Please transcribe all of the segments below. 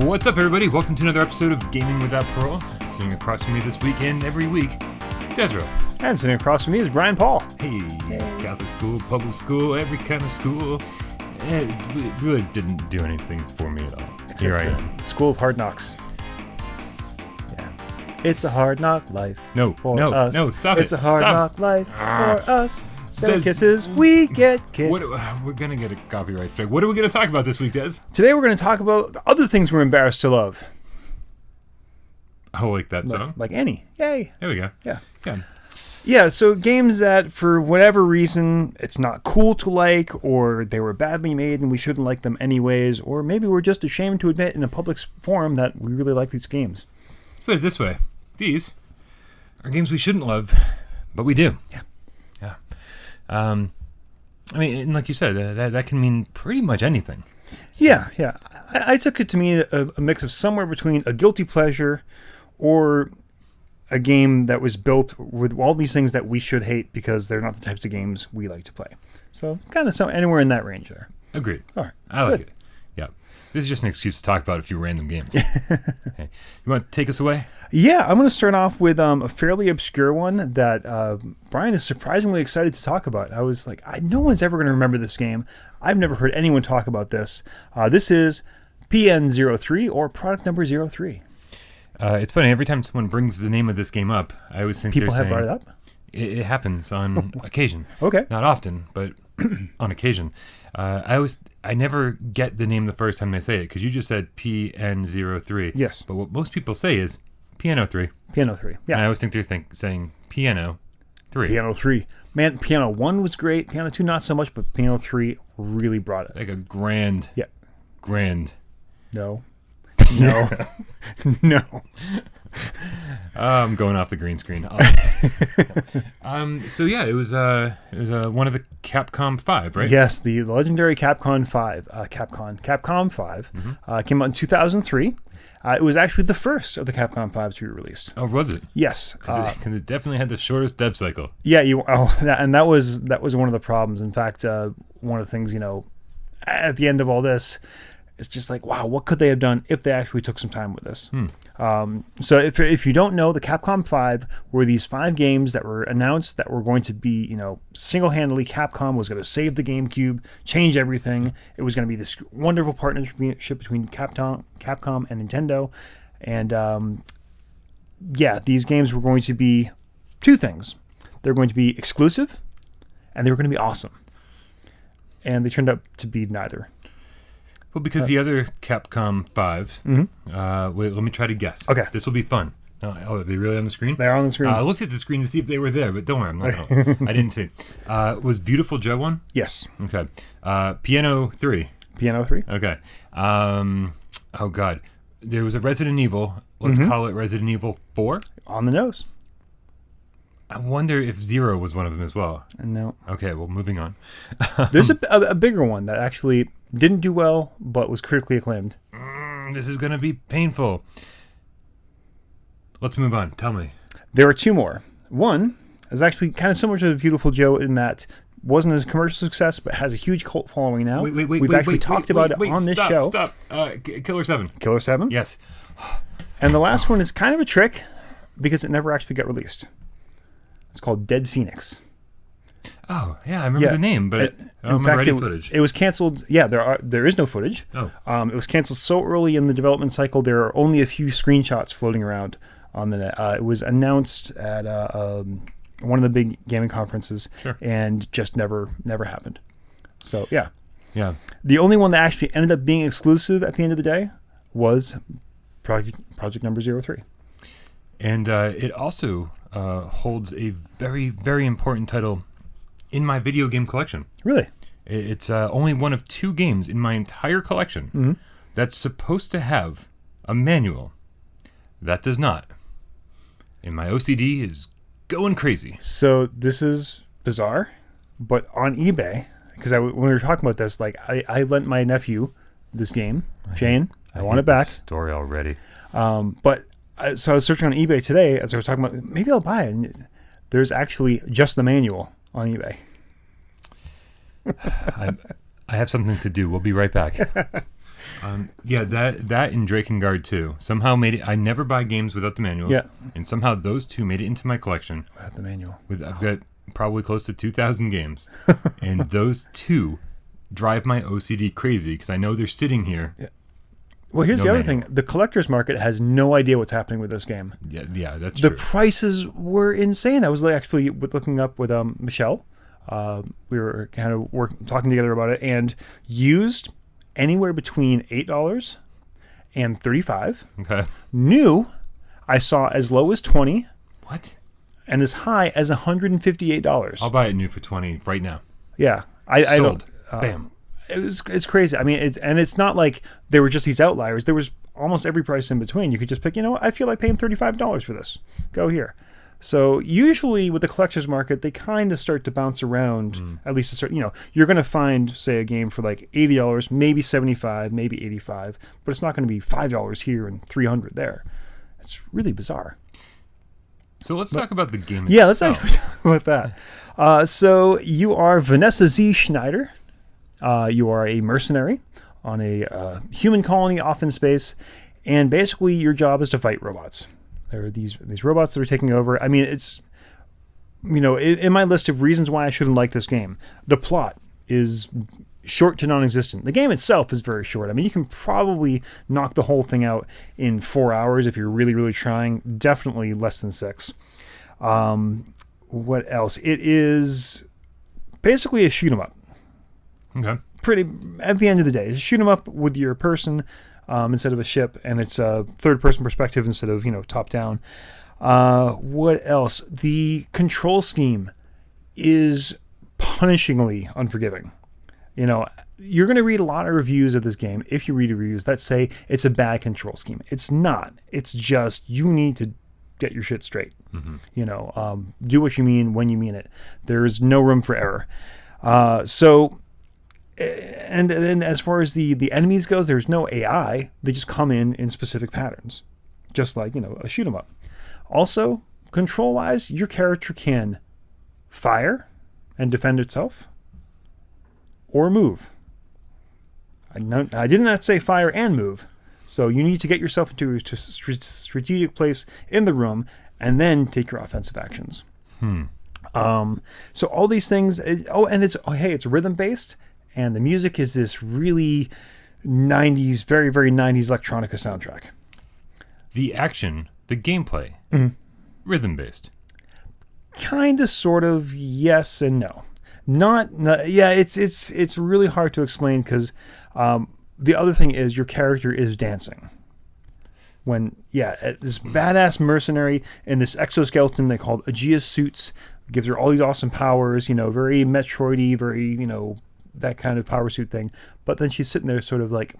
What's up, everybody? Welcome to another episode of Gaming Without Parole. Sitting across from me this week and every week, Desra. And sitting across from me is Brian Paul. Hey, Catholic school, public school, every kind of school. It really didn't do anything for me at all. Except Here I am. School of Hard Knocks. Yeah. It's a hard knock life for us. No, stop it. It's a hard Stop. knock life for us. 7 kisses, we get kids. We're going to get a copyright strike. What are we going to talk about this week, Des? Today we're going to talk about the other things we're embarrassed to love. Oh, like that song? Like Annie. Yay. There we go. Yeah. Good. Yeah, so games that for whatever reason it's not cool to like, or they were badly made and we shouldn't like them anyways, or maybe we're just ashamed to admit in a public forum that we really like these games. Let's put it this way. These are games we shouldn't love, but we do. Yeah. I mean, and like you said, that can mean pretty much anything. So. Yeah. I took it to mean a mix of somewhere between a guilty pleasure or a game that was built with all these things that we should hate because they're not the types of games we like to play. So kind of anywhere in that range there. Agreed. All right. I like it. Yeah. This is just an excuse to talk about a few random games. Okay. You want to take us away? Yeah, I'm going to start off with a fairly obscure one that Brian is surprisingly excited to talk about. I was like, no one's ever going to remember this game. I've never heard anyone talk about this. This is PN03 or product number 03. It's funny, every time someone brings the name of this game up, I always think People they're have saying... brought it up? It happens on occasion. Okay. Not often, but on occasion. I never get the name the first time they say it, because you just said PN03. Yes. But what most people say is Piano 3. Piano 3, yeah. And I always think they're saying Piano 3. Piano 3. Man, Piano 1 was great. Piano 2, not so much, but Piano 3 really brought it. Like a grand. Yeah. Grand. No. I'm going off the green screen. So yeah, it was one of the Capcom 5, right? Yes, the legendary Capcom 5. Capcom 5 came out in 2003. It was actually the first of the Capcom 5s to be released. Oh, was it? Yes, Because it definitely had the shortest dev cycle. Yeah, that was one of the problems. In fact, one of the things, at the end of all this, it's just like, wow, what could they have done if they actually took some time with this? So if you don't know, the Capcom 5 were these 5 games that were announced that were going to be, single-handedly Capcom was going to save the GameCube, change everything. It was going to be this wonderful partnership between Capcom and Nintendo. And these games were going to be 2 things. They were going to be exclusive, and they were going to be awesome. And they turned out to be neither. Well, because the other Capcom 5, wait, let me try to guess. Okay. This will be fun. Are they really on the screen? They're on the screen. I looked at the screen to see if they were there, but don't worry, I didn't see. Was Beautiful Joe one? Yes. Okay. Piano 3. Piano 3? Okay. Oh, God. There was a Resident Evil. Let's call it Resident Evil 4. On the nose. I wonder if 0 was one of them as well. No. Okay, well, moving on. There's a bigger one that actually didn't do well, but was critically acclaimed. This is going to be painful. Let's move on. Tell me. There are 2 more. One is actually kind of similar to Beautiful Joe in that wasn't a commercial success, but has a huge cult following now. We've actually talked about it on this show. Stop. Killer 7. Killer 7? Yes. And the last one is kind of a trick because it never actually got released. It's called Dead Phoenix. Oh, yeah, I remember the name, but I don't remember any footage. It was canceled. Yeah, there is no footage. Oh. It was canceled so early in the development cycle, there are only a few screenshots floating around on the net. It was announced at one of the big gaming conferences, and just never happened. So, yeah. Yeah. The only one that actually ended up being exclusive at the end of the day was Project number 03. And it also holds a very, very important title in my video game collection. Really? It's only one of 2 games in my entire collection that's supposed to have a manual that does not. And my OCD is going crazy. So this is bizarre, but on eBay, because when we were talking about this, like I lent my nephew this game, Jane. I want it back. Story already. But so I was searching on eBay today as I was talking about maybe I'll buy it. And there's actually just the manual on eBay. I have something to do. We'll be right back. Yeah, that and Drakengard 2 somehow made it. I never buy games without the manuals. Yeah. And somehow those two made it into my collection. Without the manual. I've got probably close to 2,000 games. And those two drive my OCD crazy because I know they're sitting here. Yeah. Well, here's the other thing. The collector's market has no idea what's happening with this game. Yeah, that's true. The prices were insane. I was actually looking up with Michelle. We were kind of talking together about it, and used anywhere between $8 and $35. Okay. New, I saw as low as $20. What? And as high as $158. I'll buy it new for $20 right now. Yeah, I Sold. don't. Bam. It's crazy. I mean, it's not like there were just these outliers. There was almost every price in between. You could just pick. You know what? I feel like paying $35 for this. Go here. So usually with the collector's market, they kind of start to bounce around. At least a certain. You're going to find, say, a game for like $80, maybe $75, maybe $85, but it's not going to be $5 here and $300 there. It's really bizarre. So let's talk about the game itself. Yeah, let's actually talk about that. So you are Vanessa Z. Schneider. You are a mercenary on a human colony off in space, and basically your job is to fight robots. There are these robots that are taking over. I mean, it's, in my list of reasons why I shouldn't like this game, the plot is short to non-existent. The game itself is very short. I mean, you can probably knock the whole thing out in 4 hours if you're really, really trying. Definitely less than 6. What else? It is basically a shoot 'em up. Okay. Pretty at the end of the day, shoot 'em up with your person instead of a ship, and it's a third-person perspective instead of top down. What else? The control scheme is punishingly unforgiving. You're going to read a lot of reviews of this game, if you read reviews, that say it's a bad control scheme. It's not. It's just you need to get your shit straight. Mm-hmm. Do what you mean when you mean it. There's no room for error. And then as far as the enemies goes, there's no AI. They just come in specific patterns, just like, a shoot 'em up. Also, control-wise, your character can fire and defend itself or move. I did not say fire and move. So you need to get yourself into a strategic place in the room and then take your offensive actions. So all these things, it's rhythm-based. And the music is this really 90s, very, very 90s electronica soundtrack. The action, the gameplay, rhythm-based. Kind of, sort of, yes and no. Not it's really hard to explain because the other thing is your character is dancing. This badass mercenary in this exoskeleton they called Aegea suits, gives her all these awesome powers, very Metroid-y, very, that kind of power suit thing, but then she's sitting there sort of like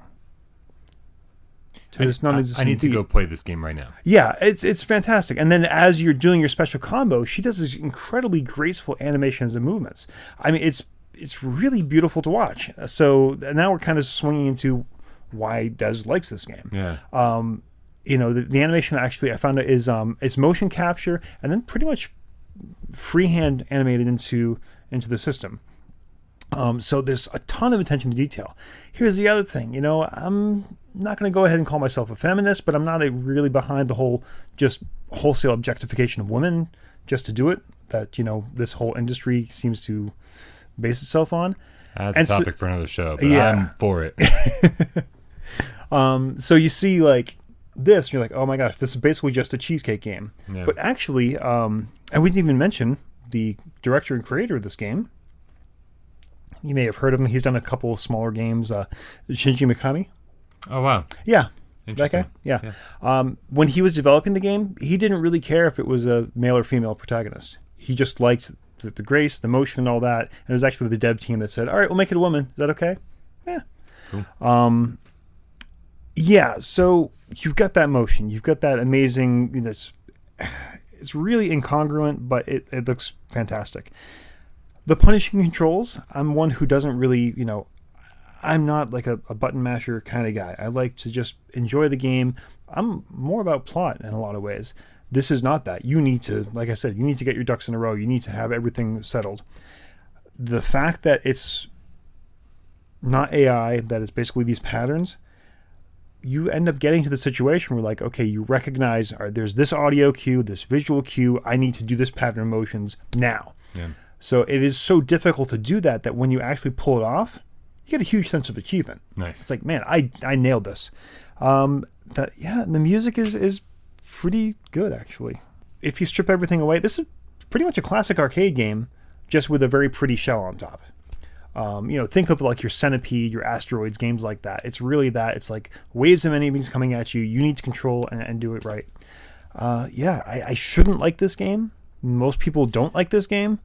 I need to go play this game right now. Yeah, it's fantastic. And then as you're doing your special combo, she does these incredibly graceful animations and movements. I mean, it's really beautiful to watch. So now we're kind of swinging into why Des likes this game. Yeah. The animation actually I found is it's motion capture and then pretty much freehand animated into the system. So there's a ton of attention to detail. Here's the other thing, I'm not going to go ahead and call myself a feminist, but I'm not really behind the whole just wholesale objectification of women just to do it, that, this whole industry seems to base itself on. That's a topic for another show, but yeah. I'm for it. So you see like this, you're like, oh my gosh, this is basically just a cheesecake game. Yeah. But actually, and we didn't even mention the director and creator of this game. You may have heard of him. He's done a couple of smaller games. Shinji Mikami. Oh, wow. Yeah. Interesting. That guy? Yeah. When he was developing the game, he didn't really care if it was a male or female protagonist. He just liked the grace, the motion, and all that. And it was actually the dev team that said, all right, we'll make it a woman. Is that okay? Yeah. Cool. So you've got that motion. You've got that amazing... It's really incongruent, but it looks fantastic. The punishing controls, I'm one who doesn't really, I'm not like a button masher kind of guy. I like to just enjoy the game. I'm more about plot in a lot of ways. This is not that. You need to, like I said, you need to get your ducks in a row. You need to have everything settled. The fact that it's not AI, that it's basically these patterns, you end up getting to the situation where, like, okay, you recognize, all right, there's this audio cue, this visual cue. I need to do this pattern of motions now. Yeah. So it is so difficult to do that when you actually pull it off, you get a huge sense of achievement. Nice. It's like, man, I nailed this. The music is pretty good, actually. If you strip everything away, this is pretty much a classic arcade game, just with a very pretty shell on top. Think of like your Centipede, your Asteroids, games like that. It's really that. It's like waves of enemies coming at you. You need to control and do it right. I shouldn't like this game. Most people don't like this game.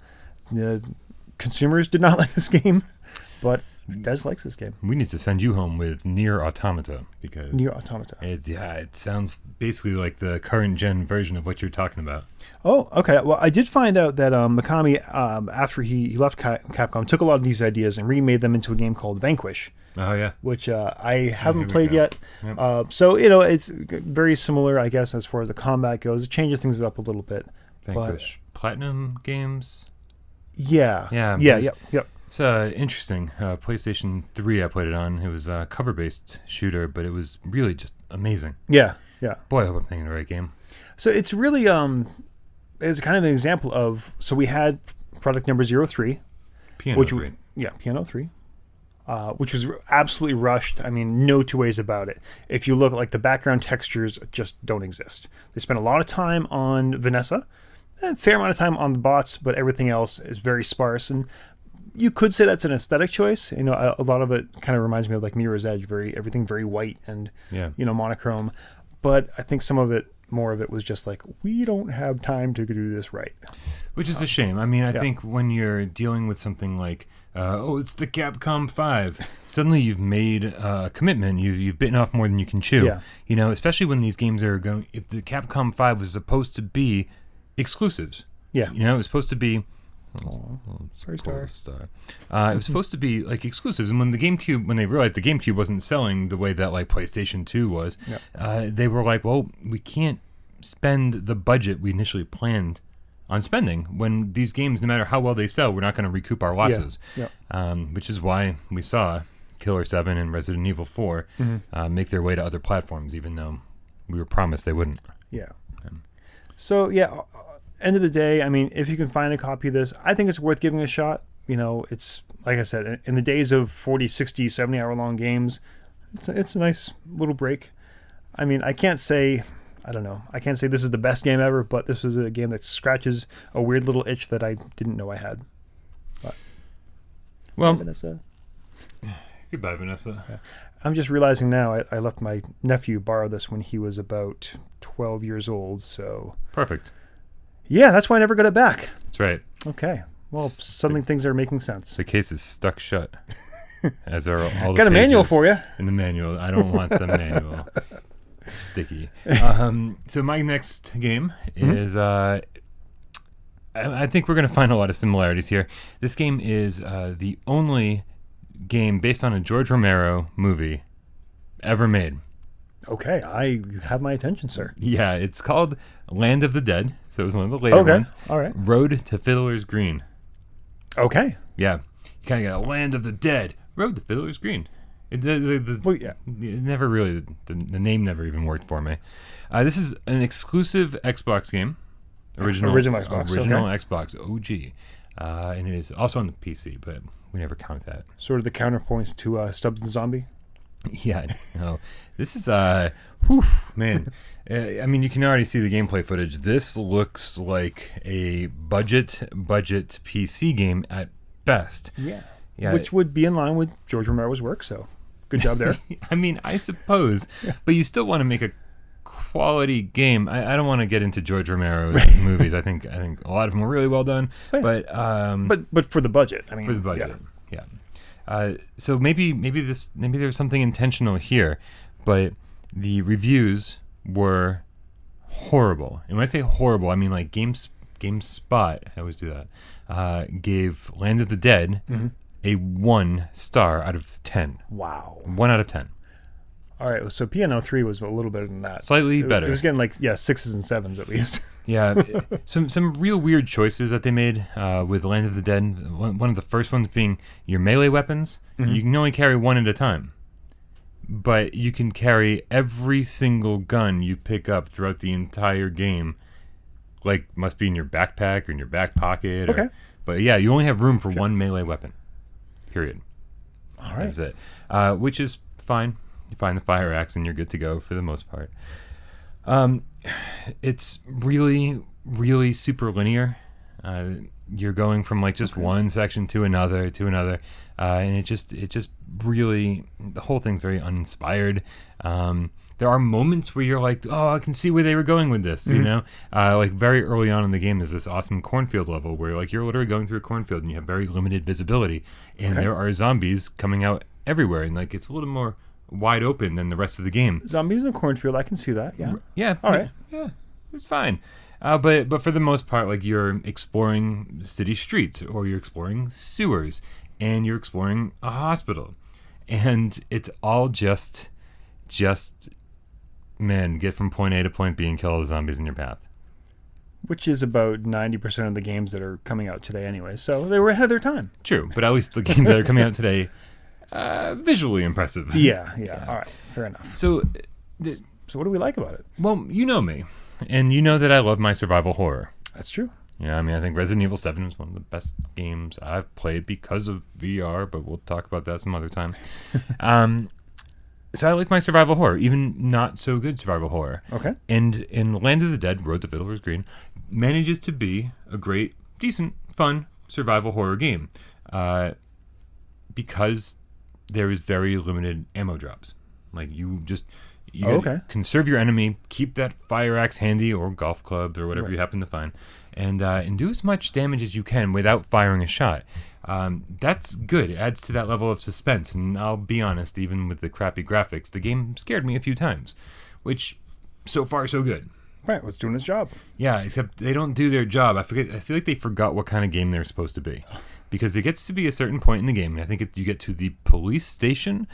The consumers did not like this game, but Des likes this game. We need to send you home with Nier Automata, because Nier Automata. It sounds basically like the current gen version of what you're talking about. Oh, okay. Well, I did find out that Mikami, after he left Capcom, took a lot of these ideas and remade them into a game called Vanquish. Oh, yeah. Which I haven't we played go. yet. Yep. So, it's very similar, I guess, as far as the combat goes. It changes things up a little bit. Vanquish. Platinum Games? Yeah. Yeah. Yep. It's interesting. PlayStation 3, I played it on. It was a cover-based shooter, but it was really just amazing. Yeah. Boy, I hope I'm thinking the right game. So it's really it's kind of an example of, so we had product number 03. Piano 3. Piano 3. Which was absolutely rushed. I mean, no two ways about it. If you look, like, the background textures just don't exist. They spent a lot of time on Vanessa, a fair amount of time on the bots, but everything else is very sparse. And you could say that's an aesthetic choice. A lot of it kind of reminds me of like Mirror's Edge, everything very white and monochrome. But I think more of it was just like, we don't have time to do this right. Which is a shame. I mean, I think when you're dealing with something like, it's the Capcom 5, suddenly you've made a commitment. You've bitten off more than you can chew. Yeah. Especially when these games are going, if the Capcom 5 was supposed to be exclusives. Yeah. It was supposed to be... Sorry, Star. It was supposed to be like exclusives, and when they realized the GameCube wasn't selling the way that like PlayStation 2 was, they were like, well, we can't spend the budget we initially planned on spending when these games, no matter how well they sell, we're not going to recoup our losses. Which is why we saw Killer 7 and Resident Evil 4 make their way to other platforms, even though we were promised they wouldn't. So end of the day, I mean, if you can find a copy of this, I think it's worth giving a shot. It's, like I said, in the days of 40, 60, 70-hour long games, it's a nice little break. I mean, I can't say this is the best game ever, but this is a game that scratches a weird little itch that I didn't know I had. But, well, Vanessa. Goodbye, Vanessa. Yeah. I'm just realizing now I let my nephew borrow this when he was about 12 years old, so... Perfect. Yeah, that's why I never got it back. That's right. Okay. Well, suddenly things are making sense. The case is stuck shut. As are all the got a manual for you. In the manual. I don't want the manual. Sticky. So my next game is... I think we're going to find a lot of similarities here. This game is the only game based on a George Romero movie ever made. Okay, I have my attention, sir. Yeah, it's called Land of the Dead. So it was one of the later ones. All right. Road to Fiddler's Green. Okay. Yeah. You kind of got Land of the Dead. Road to Fiddler's Green. It never really, the name never even worked for me. This is an exclusive Xbox game. Original Xbox. Xbox OG. And it is also on the PC, but we never count that. Sort of the counterpoint to Stubbs the Zombie. Yeah, no. This is, man. I mean, you can already see the gameplay footage. This looks like a budget PC game at best. Yeah. Which would be in line with George Romero's work, so good job there. I mean, I suppose. But you still want to make a quality game. I don't want to get into George Romero's movies. I think a lot of them are really well done. But for the budget. I mean, for the budget, yeah. So maybe there's something intentional here, but the reviews were horrible. And when I say horrible, I mean like GameSpot, I always do that, gave Land of the Dead a 1 star out of 10. Wow. 1 out of 10. All right, so Piano 3 was a little better than that. Slightly better. It was getting like 6s and 7s at least. Yeah, some real weird choices that they made with Land of the Dead. One of the first ones being your melee weapons. You can only carry 1 at a time. but you can carry every single gun you pick up throughout the entire game. Like, must be in your backpack or in your back pocket. Okay. But yeah, you only have room for one melee weapon. Period. All right. That's it. Which is fine. You find the fire axe and you're good to go for the most part. It's really, really super linear. You're going from like just one section to another, and it just really, the whole thing's very uninspired. There are moments where you're like, oh, I can see where they were going with this, you know? Like very early on in the game, there's this awesome cornfield level where like you're literally going through a cornfield and you have very limited visibility, and there are zombies coming out everywhere, and like it's a little more wide open than the rest of the game. Zombies in a cornfield, I can see that. Yeah. Yeah. All right. Yeah, it's fine. But for the most part, like you're exploring city streets, or you're exploring sewers, and you're exploring a hospital, and it's all just man, get from point A to point B and kill all the zombies in your path. Which is about 90% of the games that are coming out today anyway. So they were ahead of their time. True, but at least the games that are coming out today, visually impressive. Yeah. All right, fair enough. So what do we like about it? Well, you know me, and you know that I love my survival horror. That's true. Yeah, I mean, I think Resident Evil 7 is one of the best games I've played because of VR, but we'll talk about that some other time. So I like my survival horror, even not so good survival horror. Okay. And in Land of the Dead, Road to Fiddler's Green manages to be a great, decent, fun survival horror game, because there is very limited ammo drops. Like you gotta conserve your enemy, keep that fire axe handy or golf clubs or whatever you happen to find, and do as much damage as you can without firing a shot. That's good. It adds to that level of suspense, and I'll be honest, even with the crappy graphics, the game scared me a few times, which so far so good. Right, it's doing its job. Yeah, except they don't do their job. I feel like they forgot what kind of game they're supposed to be, because it gets to be a certain point in the game. I think you get to the police station,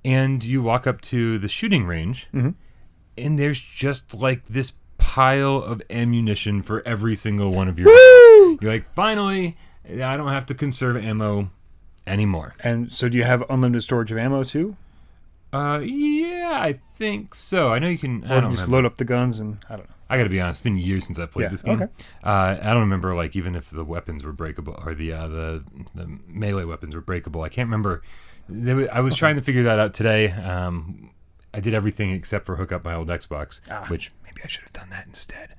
and you walk up to the shooting range, and there's just like this pile of ammunition for every single one of your guns. You're like, finally, I don't have to conserve ammo anymore. And so do you have unlimited storage of ammo too? Yeah, I think so. I know you can. Or just load up the guns and I don't know. I gotta be honest, it's been years since I played this game. Okay. I don't remember, like, even if the weapons were breakable, or the melee weapons were breakable. I can't remember. I was trying to figure that out today. I did everything except for hook up my old Xbox, which maybe I should have done that instead.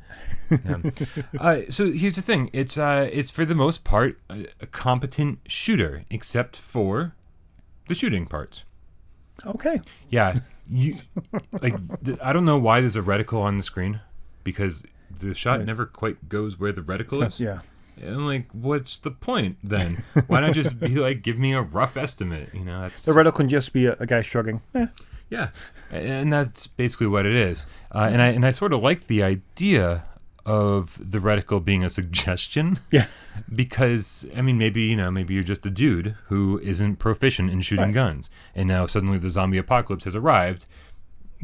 So here's the thing: it's for the most part a competent shooter, except for the shooting parts. Okay. Yeah, I don't know why there's a reticle on the screen, because the shot never quite goes where the reticle is. Yeah. And I'm like, what's the point then? Why not just be like, give me a rough estimate? You know, the reticle can just be a guy shrugging. Yeah, and that's basically what it is. And I sort of like the idea of the reticle being a suggestion. Yeah. Because I mean, maybe you're just a dude who isn't proficient in shooting guns, and now suddenly the zombie apocalypse has arrived.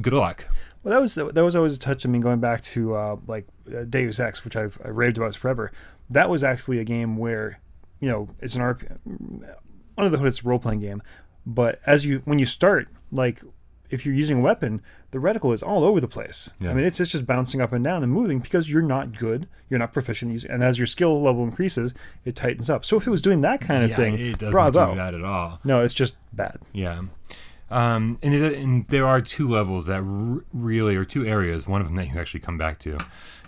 Good luck. Well, that was always a touch. I mean, going back to Deus Ex, which I raved about forever. That was actually a game where, it's an under the hood, it's a role playing game, but when you start, like, if you're using a weapon, the reticle is all over the place. Yeah. I mean, it's just bouncing up and down and moving because you're not good, you're not proficient, and as your skill level increases, it tightens up. So if it was doing that kind of thing, it doesn't bravo. do that at all. No, it's just bad. Yeah. And there are two levels that really, or two areas, one of them that you actually come back to,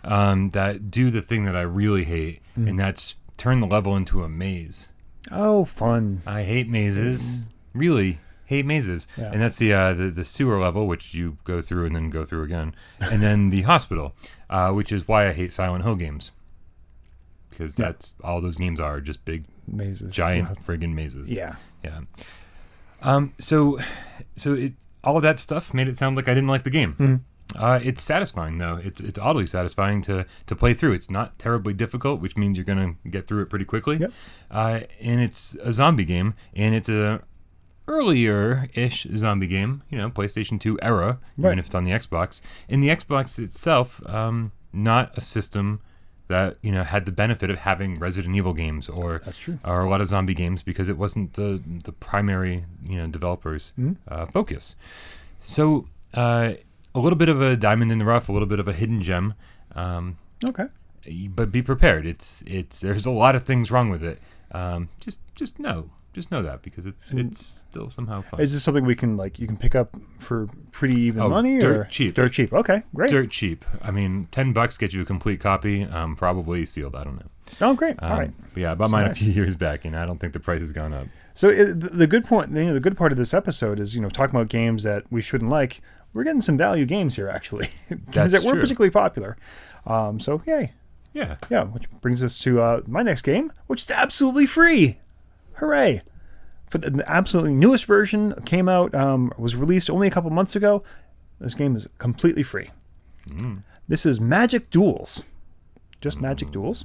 that do the thing that I really hate, and that's turn the level into a maze. Oh, fun. I hate mazes. Really hate mazes. Yeah. And that's the sewer level, which you go through and then go through again. And then the hospital, which is why I hate Silent Hill games. Because that's all those games are, just big mazes. Giant friggin' mazes. Yeah. Yeah. So all of that stuff made it sound like I didn't like the game. It's satisfying, though. It's oddly satisfying to play through. It's not terribly difficult, which means you're going to get through it pretty quickly. Yep. And it's a zombie game, and it's a earlier-ish zombie game, PlayStation 2 era, even if it's on the Xbox. And the Xbox itself, not a system that had the benefit of having Resident Evil games or a lot of zombie games, because it wasn't the primary developers' focus. So, a little bit of a diamond in the rough, a little bit of a hidden gem. Okay. But be prepared. It's there's a lot of things wrong with it. Just know that because it's still somehow fun. Is this something you can pick up for pretty even money dirt or cheap? Dirt cheap. Okay, great. Dirt cheap. I mean, $10 gets you a complete copy. Probably sealed. I don't know. Oh, great. All right. But yeah, I bought mine a few years back, and I don't think the price has gone up. So the good point, the good part of this episode is talking about games that we shouldn't like. We're getting some value games here, actually, games that weren't particularly popular. So yay. Yeah, which brings us to my next game, which is absolutely free. Hooray! For the absolutely newest version, came out, was released only a couple months ago. This game is completely free. This is Magic Duels. Just Magic Duels.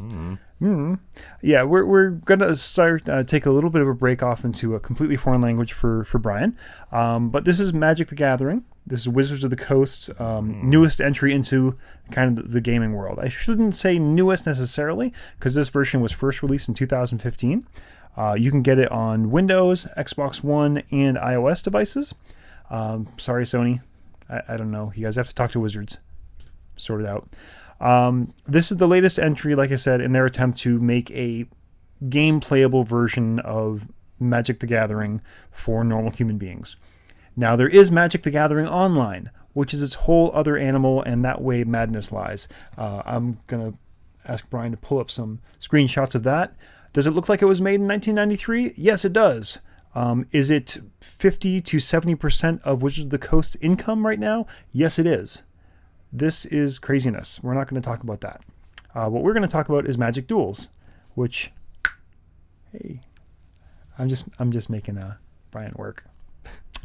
Yeah, we're going to start, take a little bit of a break off into a completely foreign language for Brian. But this is Magic the Gathering. This is Wizards of the Coast's newest entry into kind of the gaming world. I shouldn't say newest necessarily, because this version was first released in 2015. You can get it on Windows, Xbox One, and iOS devices. Sorry, Sony. I don't know. You guys have to talk to Wizards. Sort it out. This is the latest entry, like I said, in their attempt to make a game-playable version of Magic the Gathering for normal human beings. Now, there is Magic the Gathering Online, which is its whole other animal, and that way madness lies. I'm going to ask Brian to pull up some screenshots of that. Does it look like it was made in 1993? Yes, it does. Is it 50 to 70% of Wizards of the Coast income right now? Yes, it is. This is craziness. We're not going to talk about that. What we're going to talk about is Magic Duels, which, hey, I'm just making Brian work.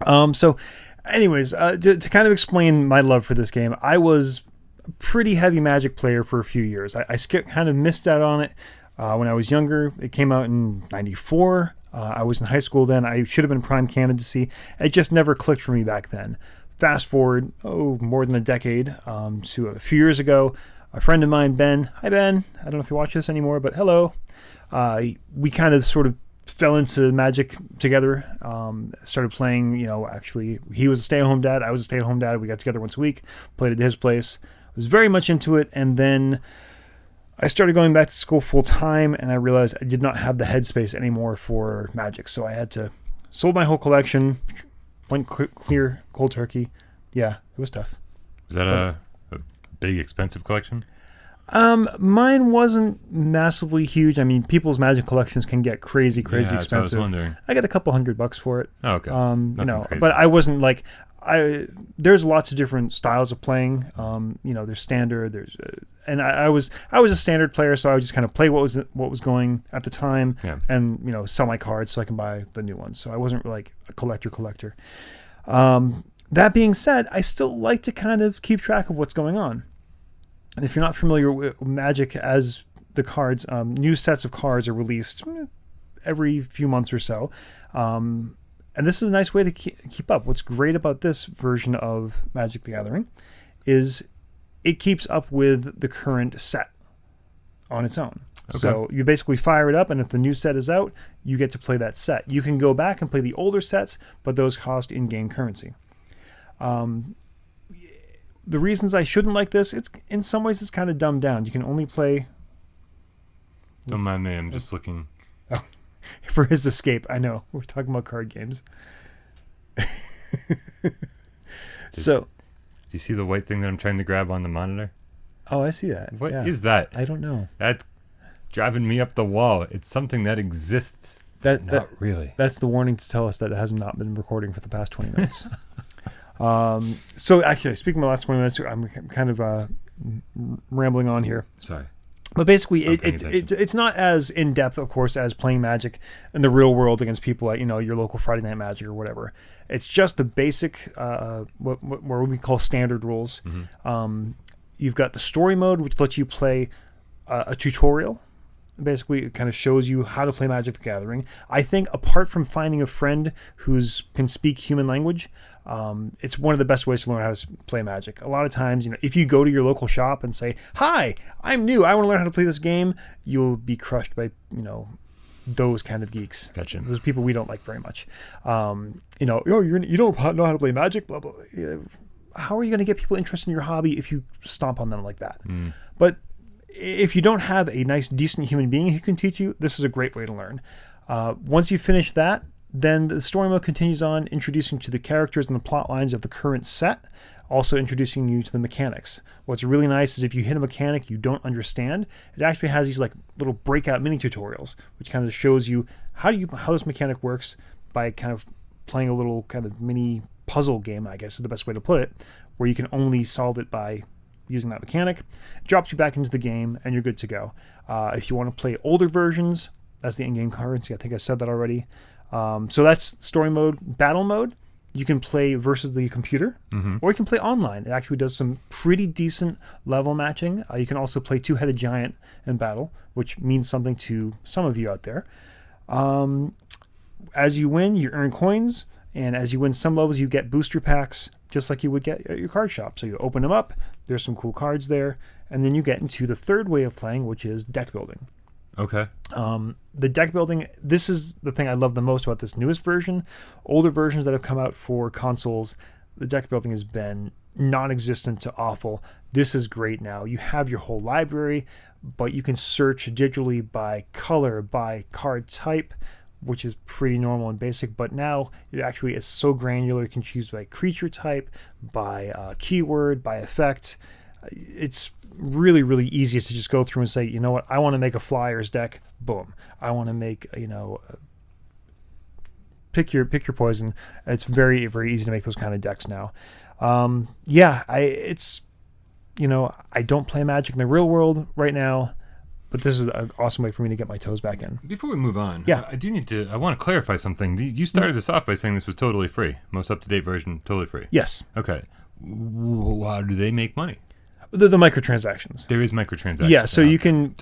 So, anyways, to kind of explain my love for this game, I was a pretty heavy Magic player for a few years. I kind of missed out on it when I was younger. It came out in '94. I was in high school then. I should have been prime candidacy. It just never clicked for me back then. Fast forward, more than a decade, to a few years ago, a friend of mine, Ben. Hi, Ben. I don't know if you watch this anymore, but hello. We kind of sort of fell into Magic together, started playing, actually, he was a stay-at-home dad, I was a stay-at-home dad, we got together once a week, played at his place, was very much into it, and then I started going back to school full-time, and I realized I did not have the headspace anymore for Magic, so I had to sold my whole collection, went clear, cold turkey. Yeah, it was tough. Was that a big, expensive collection? Mine wasn't massively huge. I mean, people's Magic collections can get crazy expensive. That's what I was wondering. I got a couple $100 for it. Oh, okay. Crazy. But I wasn't like there's lots of different styles of playing. There's standard. And I was a standard player, so I would just kind of play what was going at the time, and sell my cards so I can buy the new ones. So I wasn't really like a collector. That being said, I still like to kind of keep track of what's going on. And if you're not familiar with Magic, as the cards, new sets of cards are released every few months or so. And this is a nice way to keep up. What's great about this version of Magic the Gathering is it keeps up with the current set on its own. Okay. So you basically fire it up, and if the new set is out, you get to play that set. You can go back and play the older sets, but those cost in-game currency. The reasons I shouldn't like this, it's in some ways it's kind of dumbed down. You can only play... Don't mind me, I'm just looking... Oh, for his escape, I know. We're talking about card games. So... Do you see the white thing that I'm trying to grab on the monitor? Oh, I see that. What is that? I don't know. That's driving me up the wall. It's something that exists. Not really. That's the warning to tell us that it has not been recording for the past 20 minutes. So actually, speaking of the last 20 minutes, I'm kind of rambling on here. Sorry. But basically, it's not as in-depth, of course, as playing Magic in the real world against people at, your local Friday Night Magic or whatever. It's just the basic, what we call standard rules. Mm-hmm. You've got the story mode, which lets you play a tutorial. Basically, it kind of shows you how to play Magic the Gathering. I think apart from finding a friend who can speak human language, it's one of the best ways to learn how to play Magic. A lot of times, if you go to your local shop and say, "Hi, I'm new. I want to learn how to play this game," you'll be crushed by, those kind of geeks. Gotcha. Those people we don't like very much. You know, oh, you don't know how to play Magic, blah, blah. How are you going to get people interested in your hobby if you stomp on them like that? But if you don't have a nice, decent human being who can teach you, this is a great way to learn. Once you finish that, then the story mode continues on, introducing to the characters and the plot lines of the current set, also introducing you to the mechanics. What's really nice is if you hit a mechanic you don't understand, it actually has these like little breakout mini tutorials, which kind of shows you how this mechanic works by kind of playing a little kind of mini puzzle game, I guess is the best way to put it, where you can only solve it by using that mechanic. It drops you back into the game and you're good to go. If you want to play older versions, that's the in-game currency. I think I said that already. So that's story mode. Battle mode, you can play versus the computer, or you can play online. It actually does some pretty decent level matching. You can also play two-headed giant in battle, which means something to some of you out there. As you win, you earn coins, and as you win some levels, you get booster packs, just like you would get at your card shop. So you open them up, there's some cool cards there, and then you get into the third way of playing, which is deck building. Okay. The deck building, this is the thing I love the most about this newest version. Older versions that have come out for consoles, the deck building has been non-existent to awful. This is great now. You have your whole library, but you can search digitally by color, by card type, which is pretty normal and basic, but now it actually is so granular. You can choose by creature type, by keyword, by effect. It's really, really easy to just go through and say, you know what, I want to make a Flyers deck. Boom. I want to make, pick your poison. It's very, very easy to make those kind of decks now. I don't play Magic in the real world right now, but this is an awesome way for me to get my toes back in. Before we move on, yeah. I want to clarify something. You started this off by saying this was totally free. Most up-to-date version, totally free. Yes. Okay. How do they make money? The microtransactions. There is microtransactions. Yeah, so you can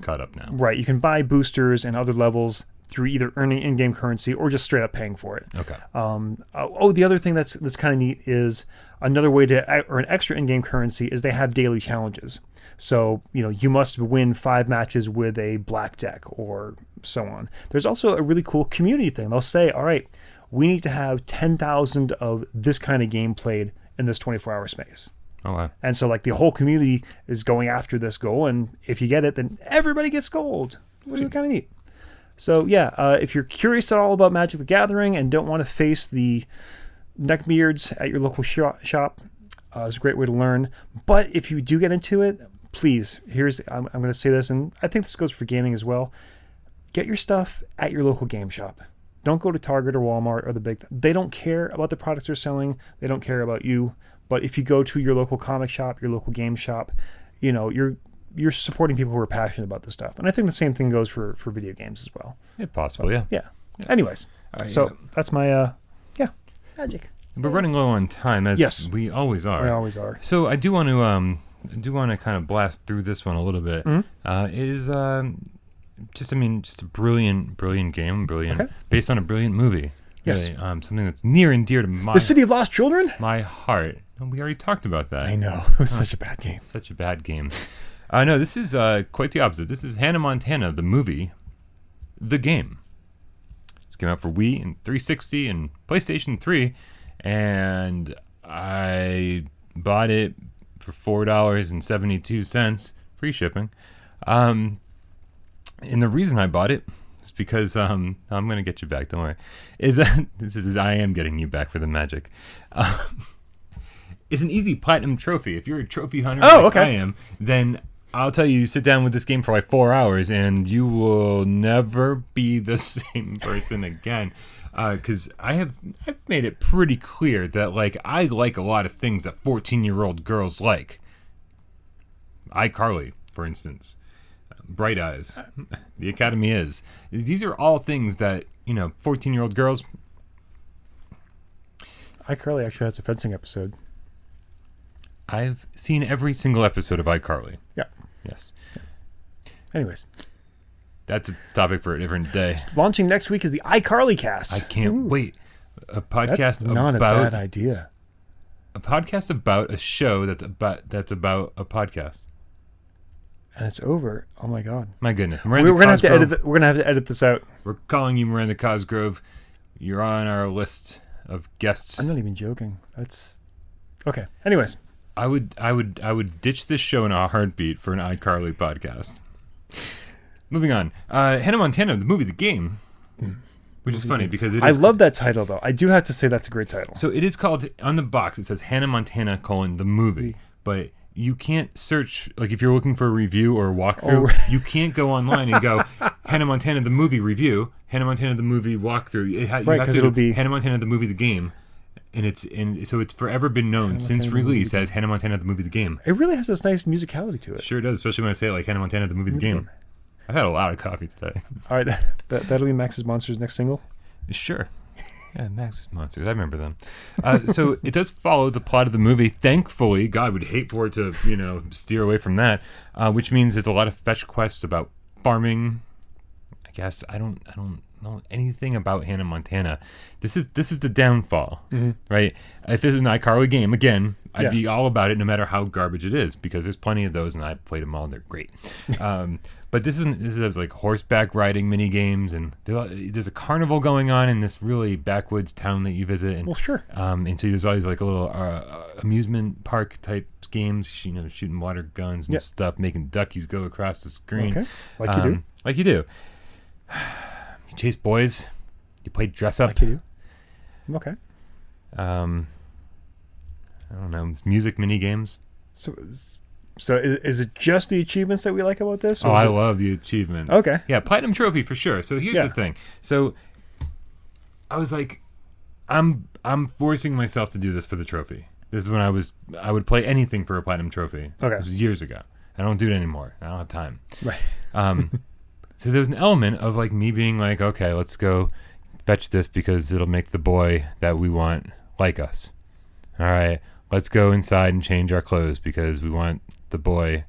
caught up now. Right, you can buy boosters and other levels through either earning in-game currency or just straight up paying for it. Okay. The other thing that's kind of neat is another way to earn extra in-game currency is they have daily challenges. So you must win 5 matches with a black deck or so on. There's also a really cool community thing. They'll say, all right, we need to have 10,000 of this kind of game played in this 24-hour space. Oh, wow. And so the whole community is going after this goal, and if you get it, then everybody gets gold, which is kind of neat. So if you're curious at all about Magic the Gathering and don't want to face the neckbeards at your local shop, it's a great way to learn. But if you do get into it, please, I'm going to say this, and I think this goes for gaming as well. Get your stuff at your local game shop. Don't go to Target or Walmart or they don't care about the products they're selling. They don't care about you. But if you go to your local comic shop, your local game shop, you're supporting people who are passionate about this stuff. And I think the same thing goes for video games as well. Yeah, possible, yeah. Anyways, that's my Magic. We're running low on time, as we always are. We always are. So I do want to kind of blast through this one a little bit. Mm-hmm. It is just a brilliant game, based on a brilliant movie. Yes. Really, something that's near and dear to The City of Lost Children? My heart. We already talked about that. I know. It was such a bad game. Such a bad game. No, this is quite the opposite. This is Hannah Montana, the movie, the game. It's came out for Wii and 360 and PlayStation 3, and I bought it for $4.72, free shipping. And the reason I bought it is because I'm going to get you back, don't worry. I am getting you back for the magic. It's an easy platinum trophy. If you're a trophy hunter I am, then I'll tell you, sit down with this game for like 4 hours and you will never be the same person again. Because I've made it pretty clear that I like a lot of things that 14-year-old girls like. iCarly, for instance. Bright Eyes. The Academy is. These are all things that, 14-year-old girls. iCarly actually has a fencing episode. I've seen every single episode of iCarly. Yeah. Yes. Yeah. Anyways. That's a topic for a different day. Launching next week is the iCarly cast. I can't wait. A podcast that's not a bad idea. A podcast about a show that's about a podcast. And it's over. Oh my God. My goodness. We're gonna have to edit. We're gonna have to edit this out. We're calling you Miranda Cosgrove. You're on our list of guests. I'm not even joking. That's okay. Anyways, I would ditch this show in a heartbeat for an iCarly podcast. Moving on. Hannah Montana, the movie, the game, which is funny because it is. I love that title though. I do have to say that's a great title. So it is called, on the box, it says Hannah Montana: the movie, but you can't search, like if you're looking for a review or a walkthrough, you can't go online and go Hannah Montana the movie review, Hannah Montana the movie walkthrough. You have to it'll be Hannah Montana the movie the game, and so it's forever been known since release as Hannah Montana the movie the game. It really has this nice musicality to it. Sure does, especially when I say it like Hannah Montana the movie the game. I've had a lot of coffee today. All right, that'll be Max's Monsters' next single. Sure. Yeah, Max's Monsters. I remember them. So it does follow the plot of the movie. Thankfully, God would hate for it to, steer away from that. Which means there's a lot of fetch quests about farming. I guess I don't know anything about Hannah Montana. This is the downfall, right? If it's an iCarly game, again, I'd be all about it, no matter how garbage it is, because there's plenty of those, and I've played them all, and they're great. But this is like horseback riding mini games, and there's a carnival going on in this really backwoods town that you visit. And, well, sure. And so there's always like a little amusement park type games, shooting water guns and stuff, making duckies go across the screen. Okay, like you do. Like you do. You chase boys. You play dress up. Like you do. Okay. I don't know. It's music mini games. So is it just the achievements that we like about this? Oh, I love the achievements. Okay. Yeah, platinum trophy for sure. So here's the thing. So I was like, I'm forcing myself to do this for the trophy. This is when I would play anything for a platinum trophy. Okay. This was years ago. I don't do it anymore. I don't have time. Right. So there's an element of like me being like, okay, let's go fetch this because it'll make the boy that we want like us. All right. Let's go inside and change our clothes because we want the boy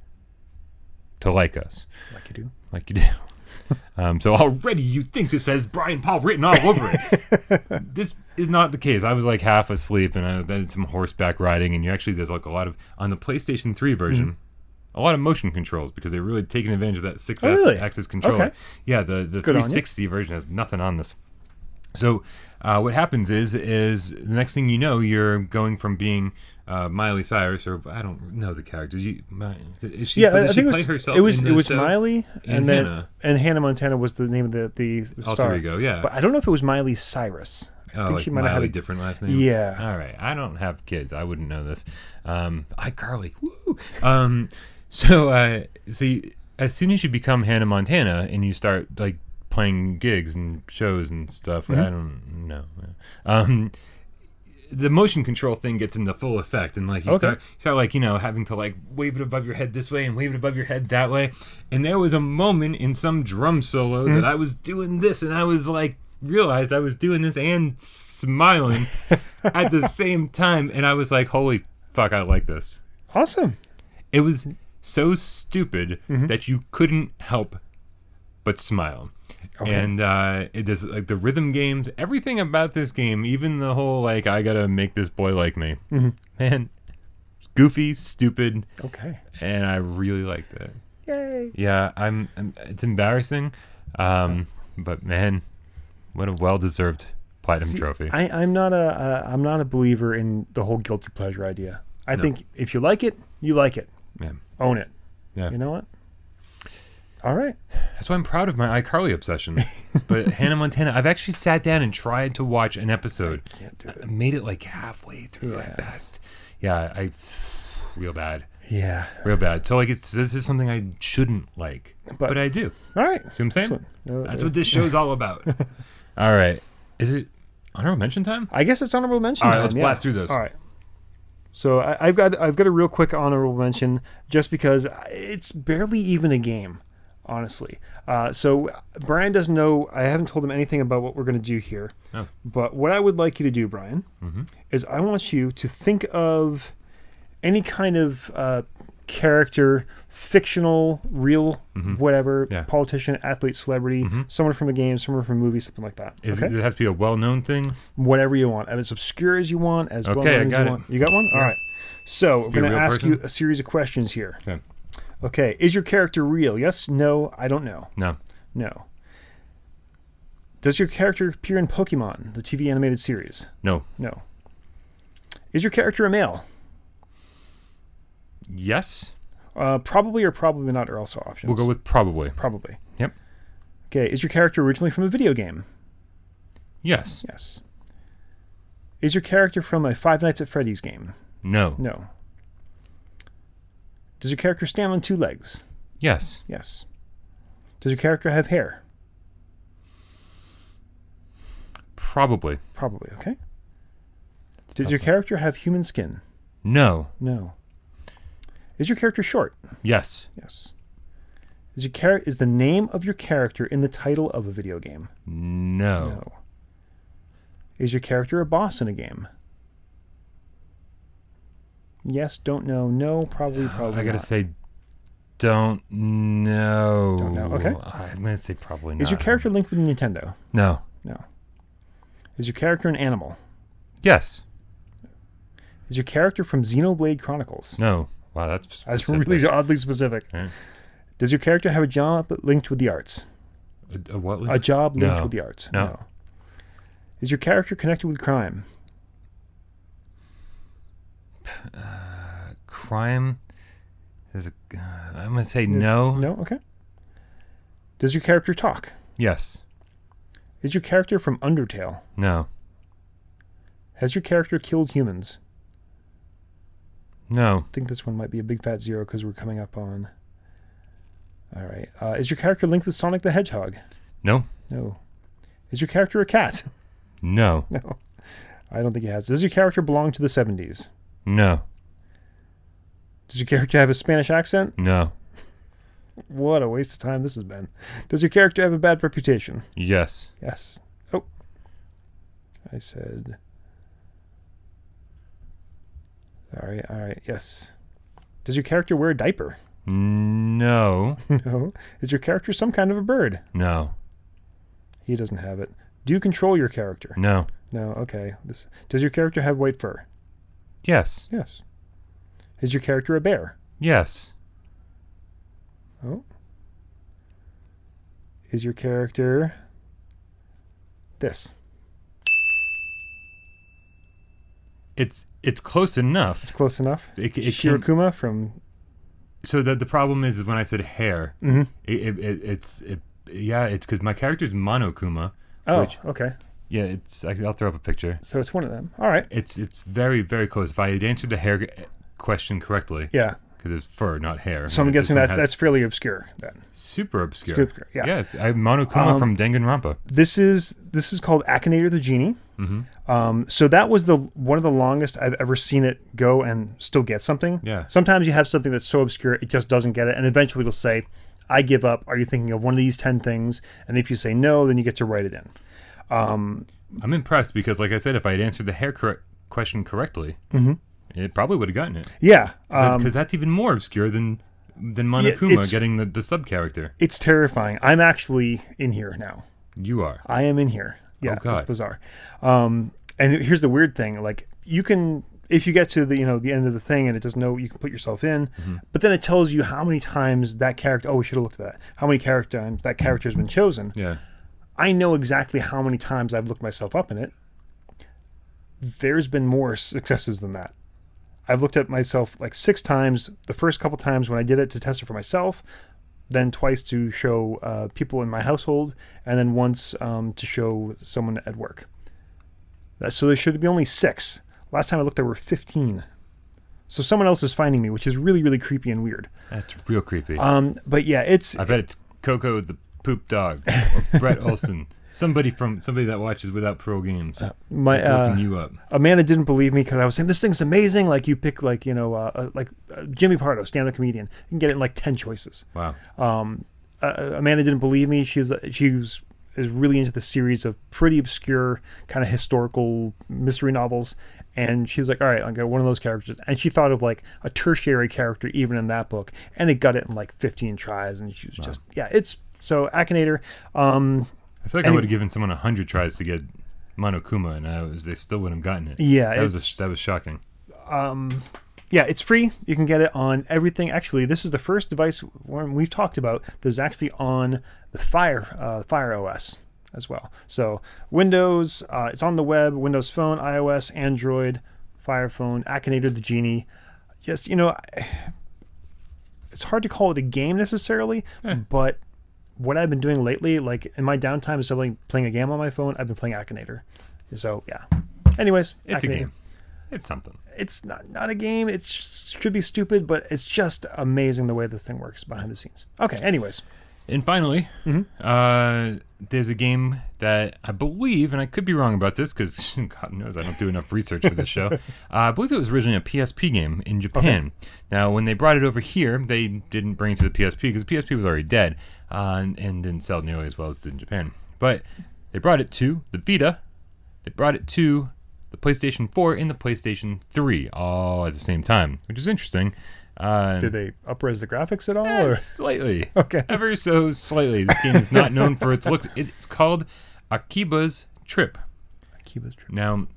to like us. Like you do. Like you do. So already you think this has Brian Paul written all over it. This is not the case. I was like half asleep and I did some horseback riding, and there's like a lot of, on the PlayStation 3 version, a lot of motion controls because they're really taking advantage of that 6-axis controller. Okay. Yeah, the 360 version has nothing on this. So what happens is the next thing you know, you're going from being Miley Cyrus, or I don't know the characters. Does she play herself? It was Miley, and Hannah Montana was the name of the star. Alter ego, yeah. But I don't know if it was Miley Cyrus. I think she might have had a different last name. Yeah. All right. I don't have kids. I wouldn't know this. iCarly. Woo. So as soon as you become Hannah Montana and you start like playing gigs and shows and stuff, I don't know. The motion control thing gets into full effect, and like you start like having to like wave it above your head this way and wave it above your head that way. And there was a moment in some drum solo that I was doing this, and I was like realized I was doing this and smiling at the same time, and I was like, holy fuck, I like this. Awesome. It was so stupid that you couldn't help but smile. Okay. And it does, like, the rhythm games, everything about this game, even the whole like I gotta make this boy like me, man, it's goofy, stupid, and I really liked it. Yay! Yeah, I'm it's embarrassing, but man, what a well-deserved platinum trophy. I'm not a believer in the whole guilty pleasure idea. I think if you like it, you like it. Yeah. Own it. Yeah. You know what? All right. That's why I'm proud of my iCarly obsession. But Hannah Montana, I've actually sat down and tried to watch an episode. I can't do it. I made it like halfway through at best. Yeah, real bad. Yeah. Real bad. So like this is something I shouldn't like. But I do. All right. See what I'm saying? That's what this show's all about. All right. Is it honorable mention time? I guess it's honorable mention time. All right, let's blast through those. All right. So I've got a real quick honorable mention just because it's barely even a game, honestly. So Brian doesn't know. I haven't told him anything about what we're going to do here. Oh. But what I would like you to do, Brian, is I want you to think of any kind of character, fictional, real, whatever, politician, athlete, celebrity, someone from a game, someone from a movie, something like that. Does it have to be a well-known thing? Whatever you want. As obscure as you want, as well-known as you want. You got one? Yeah. All right. So we're going to ask you a series of questions here. Okay. Okay. Is your character real? Yes, no, I don't know. No. No. Does your character appear in Pokemon, the TV animated series? No. No. Is your character a male? Yes. Probably or probably not are also options. We'll go with probably. Probably. Yep. Okay. Is your character originally from a video game? Yes. Yes. Is your character from a Five Nights at Freddy's game? No. No. Does your character stand on two legs? Yes. Yes. Does your character have hair? Probably. Probably, okay. Does your character have human skin? No. No. Is your character short? Yes. Yes. Is the name of your character in the title of a video game? No. No. Is your character a boss in a game? Yes, don't know. No, probably I gotta not. say, don't know. Don't know, okay. I'm gonna say probably not. Is your character linked with Nintendo? No. No. Is your character an animal? Yes. Is your character from Xenoblade Chronicles? No. Wow, that's specific. really oddly specific. Right. Does your character have a job linked with the arts? A what? A job linked No. with the arts? No. Is your character connected with crime? Crime. I'm gonna say no. No? Okay. Does your character talk? Yes. Is your character from Undertale? No. Has your character killed humans? No. I think this one might be a big fat zero because we're coming up on... All right. Is your character linked with Sonic the Hedgehog? No. No. Is your character a cat? No. No. I don't think it has. Does your character belong to the 70s? No. Does your character have a Spanish accent? No. What a waste of time this has been. Does your character have a bad reputation? Yes. Yes. Oh. I said... All right. Yes. Does your character wear a diaper? No. No. Is your character some kind of a bird? No. He doesn't have it. Do you control your character? No. No. Okay. Does your character have white fur? Yes. Yes. Is your character a bear? Yes. Oh. Is your character this? It's close enough. It's close enough. It Shirokuma from... So the problem is when I said hair, Mm-hmm. it's because my character's Monokuma. Oh, which, okay. Yeah, I'll throw up a picture. So it's one of them. All right. It's very, very close. If I had answered the hair question correctly, Yeah. because it's fur, not hair. So I'm guessing that's fairly obscure then. super obscure. Super obscure, yeah. Yeah, I have Monokuma from Danganronpa. This is called Akinator the Genie. Mm-hmm. So that was one of the longest I've ever seen it go and still get something. Yeah. Sometimes you have something that's so obscure it just doesn't get it, and eventually it'll say, "I give up. Are you thinking of one of these 10 things?" And if you say no, then you get to write it in. I'm impressed because, like I said, if I had answered the hair question correctly, it probably would have gotten it. Yeah, Because that's even more obscure than Monokuma getting the sub character. it's terrifying. I'm actually in here now. You are. I am in here. Yeah, Oh, God. it's bizarre. And here's the weird thing: like you can, if you get to the end of the thing and it doesn't know, you can put yourself in, but then it tells you how many times that character. Oh, we should have looked at that. How many times that character has been chosen? Yeah. I know exactly how many times I've looked myself up in it. There's been more successes than that. I've looked at myself like 6 times. The first couple times when I did it to test it for myself, then twice to show people in my household, and then once to show someone at work. So there should be only 6. Last time I looked, there were 15. So someone else is finding me, which is really, really creepy and weird. That's real creepy. But yeah, I bet it's Coco the poop dog or Brett Olson. Somebody that watches Without Parole games. Looking you up. Amanda didn't believe me because I was saying this thing's amazing. Like you pick like Jimmy Pardo, stand-up comedian. You can get it in like 10 choices. Wow. Amanda didn't believe me. She is really into the series of pretty obscure kind of historical mystery novels, and she's like, all right, I'll get one of those characters. And she thought of like a tertiary character even in that book, and it got it in like 15 tries, and she was just it's so Akinator. I feel like I would have given someone 100 tries to get Monokuma, and they still wouldn't have gotten it. Yeah, that was shocking. Yeah, it's free. You can get it on everything. Actually, this is the first device one we've talked about that's actually on the Fire OS as well. So Windows, it's on the web, Windows Phone, iOS, Android, Fire Phone, Akinator, the Genie. Yes, it's hard to call it a game necessarily, but what I've been doing lately, like in my downtime, instead of playing a game on my phone, I've been playing Akinator. So yeah. Anyways, it's Akinator. a game. It's something. It's not a game. It should be stupid, but it's just amazing the way this thing works behind the scenes. Okay, anyways. And finally, there's a game that I believe, and I could be wrong about this because God knows I don't do enough research for this show. I believe it was originally a PSP game in Japan. Okay. Now, when they brought it over here, they didn't bring it to the PSP because the PSP was already dead and didn't sell nearly as well as it did in Japan. But they brought it to the Vita. They brought it to the PlayStation 4 and the PlayStation 3 all at the same time, which is interesting. Did they up-res the graphics at all? Or? Slightly. Okay. Ever so slightly. This game is not known for its looks. It's called Akiba's Trip. Akiba's Trip. Now,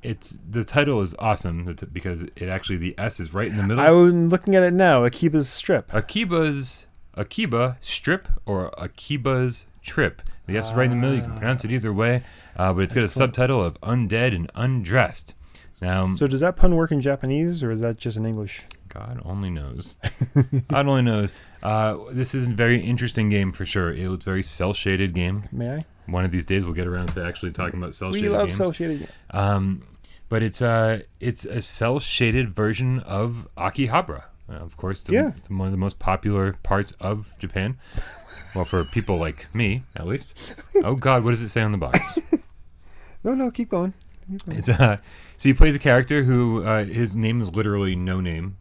the title is awesome because it actually, the S is right in the middle. I'm looking at it now. Akiba's Strip. Akiba Strip or Akiba's Trip. The S is right in the middle. You can pronounce it either way. But it's got a subtitle of Undead and Undressed. Now, so does that pun work in Japanese or is that just in English? God only knows. God only knows. This is a very interesting game for sure. It was a very cel-shaded game. May I? One of these days we'll get around to actually talking about cel-shaded games. We love cel-shaded games. But it's a cel-shaded version of Akihabara. Of course, one of the most popular parts of Japan. Well, for people like me, at least. Oh, God, what does it say on the box? No, keep going. It's so he plays a character who his name is literally no name.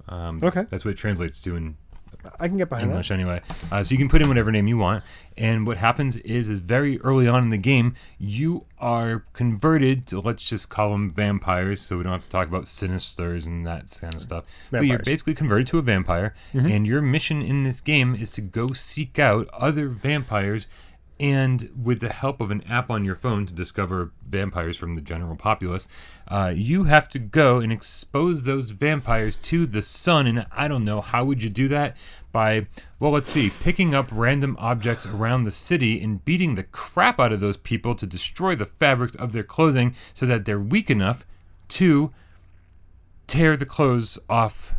Okay. That's what it translates to in I can get behind English that. anyway. So you can put in whatever name you want. And what happens is very early on in the game, you are converted to, let's just call them vampires, so we don't have to talk about sinisters and that kind of stuff. Vampires. But you're basically converted to a vampire, and your mission in this game is to go seek out other vampires and with the help of an app on your phone to discover vampires from the general populace, you have to go and expose those vampires to the sun. And I don't know, how would you do that? By, well, let's see, picking up random objects around the city and beating the crap out of those people to destroy the fabrics of their clothing so that they're weak enough to tear the clothes off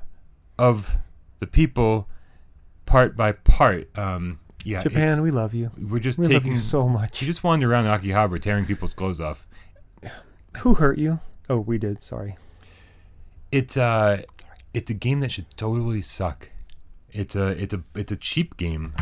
of the people part by part. Yeah, Japan, we love you. We love you so much. You just wander around Akihabara tearing people's clothes off. Who hurt you? Oh, we did. Sorry. It's a game that should totally suck. It's a cheap game.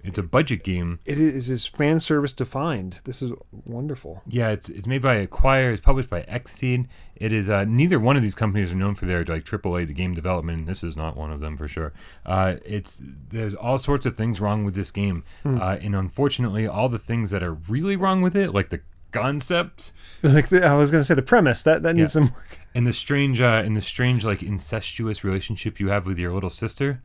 It's a budget game. It is fan service defined. This is wonderful. Yeah, it's made by Acquire. It's published by Xseed. It is neither one of these companies are known for their like AAA game development. This is not one of them for sure. There's all sorts of things wrong with this game, and unfortunately, all the things that are really wrong with it, like the concept, I was going to say the premise that needs some work. And the strange like incestuous relationship you have with your little sister.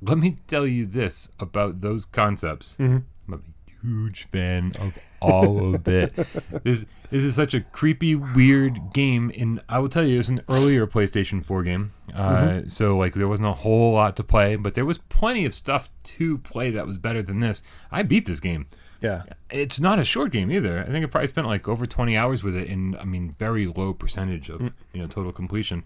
Let me tell you this about those concepts. I'm a huge fan of all of it. This is such a creepy, weird game, and I will tell you, it was an earlier PlayStation 4 game. So like there wasn't a whole lot to play, but there was plenty of stuff to play that was better than this. I beat this game. Yeah. It's not a short game either. I think I probably spent like over 20 hours with it, and I mean very low percentage of total completion.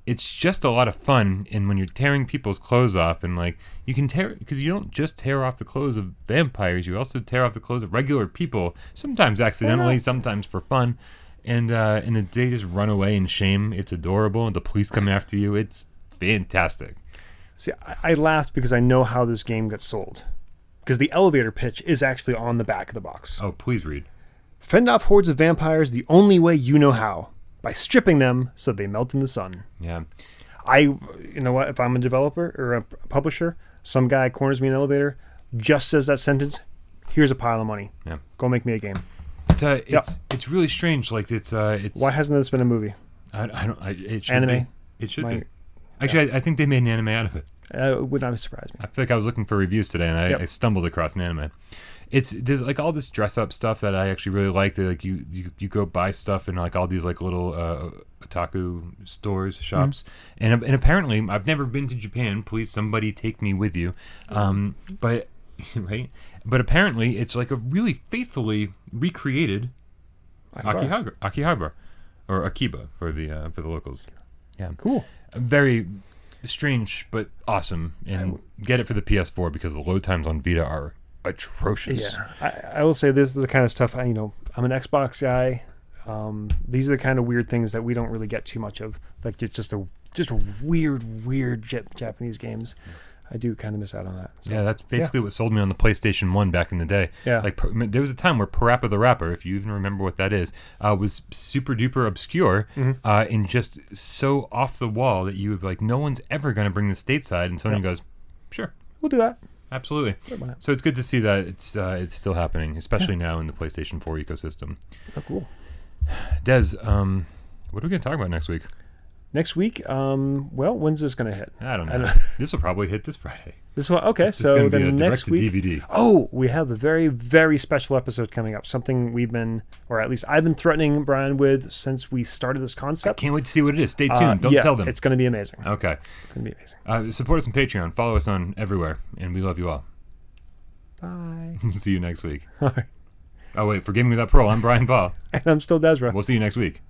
It's just a lot of fun, and when you're tearing people's clothes off, and like you can tear, because you don't just tear off the clothes of vampires, you also tear off the clothes of regular people, sometimes accidentally, sometimes for fun, and they just run away in shame. It's adorable, and the police come after you. It's fantastic. See, I laughed because I know how this game gets sold, because the elevator pitch is actually on the back of the box. Oh, please read. Fend off hordes of vampires the only way you know how. By stripping them so they melt in the sun. Yeah. You know what? If I'm a developer or a publisher, some guy corners me in an elevator, just says that sentence, here's a pile of money. Yeah. Go make me a game. It's really strange. Like it's why hasn't this been a movie? It should anime. be. It should be. Actually, I think they made an anime out of it. It would not surprise me. I feel like I was looking for reviews today, and Yep. I stumbled across an anime. There's like all this dress up stuff that I actually really like. Like you go buy stuff in like all these like little otaku stores, shops, and apparently I've never been to Japan. Please, somebody take me with you. But right, but apparently it's like a really faithfully recreated Akihabara or Akiba for the locals. Yeah, Cool. Very strange but awesome, and get it for the PS4 because the load times on Vita are atrocious. Yeah, I will say this is the kind of stuff I'm an Xbox guy. These are the kind of weird things that we don't really get too much of, like just weird Japanese games. I do kind of miss out on that. So, yeah, that's basically what sold me on the PlayStation 1 back in the day. Yeah. Like there was a time where Parappa the Rapper, if you even remember what that is, was super duper obscure and just so off the wall that you would be like, no one's ever going to bring this stateside. And Sony goes, sure, we'll do that. absolutely. So it's good to see that it's still happening, especially now in the PlayStation 4 ecosystem. Oh, cool. Des, what are we going to talk about next week? Next week, well, when's this going to hit? I don't know. This will probably hit this Friday. This one, okay. This is So gonna the be a next week, direct-to-DVD. oh, we have a very, very special episode coming up. Something we've been, or at least I've been threatening Brian with since we started this concept. Can't wait to see what it is. Stay tuned. Don't tell them. It's going to be amazing. Okay. It's going to be amazing. Support us on Patreon. Follow us on everywhere, and we love you all. Bye. See you next week. All right. Oh wait, for Gaming Without Parole, I'm Brian Paul. And I'm still Desra. We'll see you next week.